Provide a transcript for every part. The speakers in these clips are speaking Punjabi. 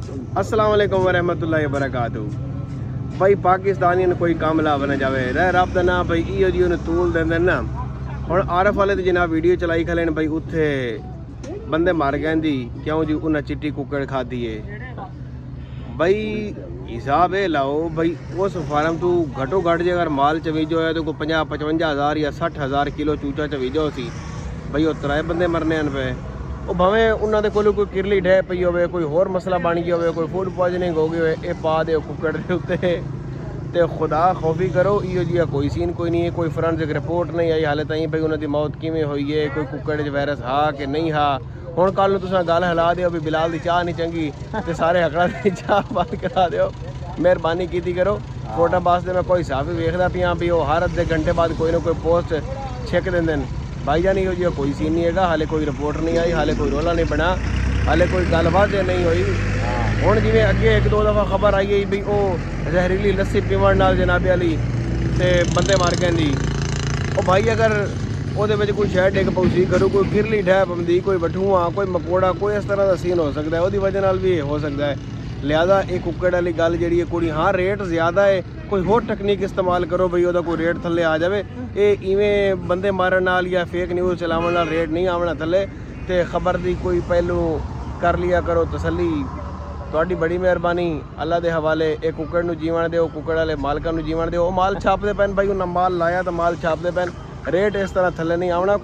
अस्सलाम वालेकुम वरहमतुल्लाहि वबरकातुहू। भाई पाकिस्तानियन कोई काम लाभ ना जावे रह रब दा ना भाई इहो जी उन्हें तूल देंदे ना। हुण आरफ वाले दी जनाब वीडियो चलाई खले भाई उत्थे बंदे मार गए दी क्यों जी उन्हें चिट्टी कुकड़ खाधी है। भाई हिसाब ये लाओ भाई उस फार्म तू घटो घट जे अगर माल चवीजो है तो कोई 50-55 हज़ार या 60 हज़ार किलो चूचा चवीजो सी भाई वो 3 बंदे मरने पे ਉਹ ਭਾਵੇਂ ਉਹਨਾਂ ਦੇ ਕੋਲ ਕੋਈ ਕਿਰਲੀ ਢਹਿ ਪਈ ਹੋਵੇ, ਕੋਈ ਹੋਰ ਮਸਲਾ ਬਣ ਗਿਆ ਹੋਵੇ, ਕੋਈ ਫੂਡ ਪੋਇਜ਼ਨਿੰਗ ਹੋ ਗਈ ਹੋਵੇ, ਇਹ ਪਾ ਦਿਓ ਕੁੱਕੜ ਦੇ ਉੱਤੇ ਤੇ ਖੁਦਾ ਖੌਫੀ ਕਰੋ। ਇਹੋ ਜਿਹਾ ਕੋਈ ਸੀਨ ਕੋਈ ਨਹੀਂ ਹੈ, ਕੋਈ ਫੋਰੈਂਸਿਕ ਰਿਪੋਰਟ ਨਹੀਂ ਆਈ ਹਾਲੇ ਤਾਈਂ ਭਈ ਉਹਨਾਂ ਦੀ ਮੌਤ ਕਿਵੇਂ ਹੋਈ ਹੈ, ਕੋਈ ਕੁੱਕੜ 'ਚ ਵਾਇਰਸ ਹਾਂ ਕਿ ਨਹੀਂ ਹਾਂ। ਹੁਣ ਕੱਲ ਨੂੰ ਤੁਸੀਂ ਗੱਲ ਹਿਲਾ ਦਿਓ ਵੀ ਬਿਲਾਲ ਦੀ ਚਾਹ ਨਹੀਂ ਚੰਗੀ ਤੇ ਸਾਰੇ ਹਕੜਾ ਦੀ ਚਾਹ ਬੰਦ ਕਰਾ ਦਿਓ। ਮਿਹਰਬਾਨੀ ਕੀਤੀ ਕਰੋ। ਫੋਟੋ ਵਾਸਤੇ ਮੈਂ ਕੋਈ ਹਿਸਾਬ ਵੀ ਵੇਖਦਾ ਪਿਆ ਵੀ ਉਹ ਹਰ ਅੱਧੇ ਘੰਟੇ ਬਾਅਦ ਕੋਈ ਨਾ ਕੋਈ ਪੋਸਟ ਛਿੱਕ ਦਿੰਦੇ ਨੇ। भाईजान इहो जिहा कोई सीन नहीं है, हाले कोई रिपोर्ट नहीं आई, हाले कोई रोला नहीं बना, हाले कोई गलबात नहीं हुई। हुण जिवें अगे 1-2 दफ़ा खबर आई है भी वो जहरीली लस्सी पीवन नाल जनाबे वाली ते बंदे मार गए दी। ओ भाई अगर ਉਹਦੇ ਵਿੱਚ ਕੋਈ ਸ਼ਾਇਦ ਡਿੱਗ ਪਊ ਕਰੂ, ਕੋਈ ਕਿਰਲੀ ਢਹਿ ਪਉਂਦੀ, ਕੋਈ ਬਠੂਆ, ਕੋਈ ਮਕੌੜਾ, ਕੋਈ ਇਸ ਤਰ੍ਹਾਂ ਦਾ ਸੀਨ ਹੋ ਸਕਦਾ ਹੈ। ਉਹਦੀ ਵਜ੍ਹਾ ਨਾਲ ਵੀ ਇਹ ਹੋ ਸਕਦਾ ਹੈ। ਲਿਹਾਜ਼ਾ ਇਹ ਕੁੱਕੜ ਵਾਲੀ ਗੱਲ ਜਿਹੜੀ ਹੈ ਕੁੜੀ ਹਾਂ ਰੇਟ ਜ਼ਿਆਦਾ ਹੈ, ਕੋਈ ਹੋਰ ਟੈਕਨੀਕ ਇਸਤੇਮਾਲ ਕਰੋ ਬਈ ਉਹਦਾ ਕੋਈ ਰੇਟ ਥੱਲੇ ਆ ਜਾਵੇ। ਇਹ ਇਵੇਂ ਬੰਦੇ ਮਾਰਨ ਨਾਲ ਜਾਂ ਫੇਕ ਨਿਊਜ਼ ਚਲਾਉਣ ਨਾਲ ਰੇਟ ਨਹੀਂ ਆਉਣਾ ਥੱਲੇ। ਤੇ ਖਬਰ ਦੀ ਕੋਈ ਪਹਿਲੂ ਕਰ ਲਿਆ ਕਰੋ ਤਸੱਲੀ। ਤੁਹਾਡੀ ਬੜੀ ਮਿਹਰਬਾਨੀ। ਅੱਲਾ ਦੇ ਹਵਾਲੇ। ਇਹ ਕੁੱਕੜ ਨੂੰ ਜੀਵਣ ਦਿਓ, ਕੁੱਕੜ ਵਾਲੇ ਮਾਲਕਾਂ ਨੂੰ ਜੀਵਣ ਦਿਓ। ਉਹ ਮਾਲ ਛਾਪਦੇ ਪੈਣ ਭਾਈ, ਉਹਨਾਂ ਮਾਲ ਲਾਇਆ ਤਾਂ ਮਾਲ ਛਾਪਦੇ ਪੈਣ। ਰੇਟ ਇਸ ਤਰ੍ਹਾਂ ਥੱਲੇ ਨਹੀਂ ਆਉਣਾ।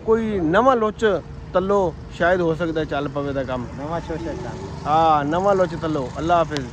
ਕੋਈ ਨਵਾਂ ਲੁੱਚ ਤੱਲੋ ਸ਼ਾਇਦ ਹੋ ਸਕਦਾ ਚੱਲ ਪਵੇ ਦਾ ਕੰਮ। ਨਵਾਂ ਸ਼ੋਸ਼ਾ ਚੱਲ ਹਾਂ ਨਵਾਂ ਲੁੱਚ ਤੱਲੋ। ਅੱਲਾ ਹਾਫਿਜ਼।